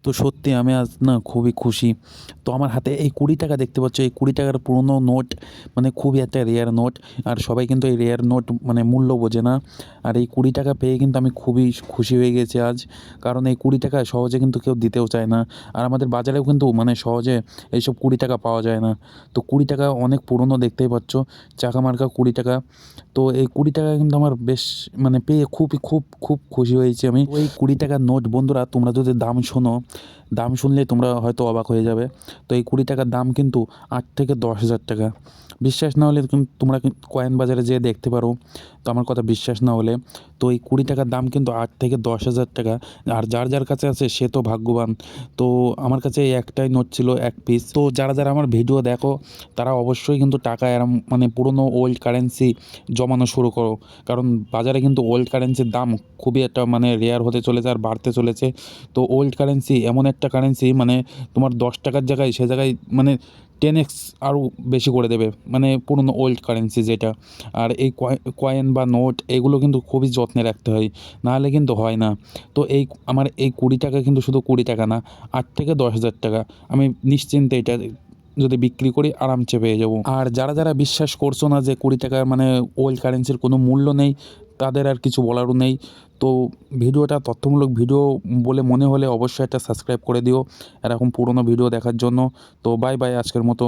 তো সত্যি আমি আজ না খুবই খুশি। তো আমার হাতে এই ২০ টাকা দেখতে পাচ্ছ, এই ২০ টাকার পুরনো নোট, মানে খুবই একটা রেয়ার নোট। আর সবাই কিন্তু এই রেয়ার নোট মানে মূল্য বোঝে না। আর এই ২০ টাকা পেয়ে কিন্তু আমি খুবই খুশি হয়ে গেছি আজ। কারণ এই ২০ টাকা সহজে কিন্তু কেউ দিতেও চায় না। আর আমাদের বাজারেও কিন্তু মানে সহজে এইসব ২০ টাকা পাওয়া যায় না। তো ২০ টাকা অনেক পুরনো, দেখতেই পাচ্ছ, চাকা মার্কা ২০ টাকা। তো এই ২০ টাকা কিন্তু আমার বেশ মানে পেয়ে খুবই খুব খুশি হয়েছি আমি। ওই ২০ টাকার নোট বন্ধুরা, তোমরা যদি দাম শোনো, দাম শুনলে তোমরা হয়তো অবাক হয়ে যাবে। তো এই ২০ টাকার দাম কিন্তু ৮ থেকে ১০,০০০ টাকা। বিশ্বাস না হলে তোমরা কয়েন বাজারে যেয়ে দেখতে পারো। তো আমার কথা বিশ্বাস না হলে, তো এই ২০ টাকার দাম কিন্তু ৮ থেকে ১০,০০০ টাকা। আর যার কাছে আছে সে তো ভাগ্যবান। তো আমার কাছে এই একটাই নোট ছিল, ১ পিস। তো যারা আমার ভিডিও দেখো তারা অবশ্যই কিন্তু টাকা এরম মানে পুরনো ওল্ড কারেন্সি জমানো শুরু করো। কারণ বাজারে কিন্তু ওল্ড কারেন্সির দাম খুবই একটা মানে রেয়ার হতে চলেছে আর বাড়তে চলেছে। তো ওল্ড কারেন্সি এমন একটা কারেন্সি, মানে তোমার ১০ টাকার জায়গায় সে জায়গায় মানে 10x আরও বেশি করে দেবে, মানে পুরনো ওল্ড কারেন্সি যেটা। আর এই কয়েন বা নোট এগুলো কিন্তু খুবই যত্নে রাখতে হয়, নাহলে কিন্তু হয় না। তো আমার এই ২০ টাকা কিন্তু শুধু ২০ টাকা না, ৮ থেকে ১০,০০০ টাকা আমি নিশ্চিন্তে এটা যদি বিক্রি করি আরামসে পেয়ে যাবো। আর যারা বিশ্বাস করছো না যে ২০ টাকার মানে ওল্ড কারেন্সির কোনো মূল্য নেই, তাদের আর কিছু বলারও নেই। তো ভিডিওটা তথ্যমূলক ভিডিও বলে মনে হলে অবশ্যই একটা সাবস্ক্রাইব করে দিও এরকম পুরনো ভিডিও দেখার জন্য। তো বাই বাই আজকের মতো।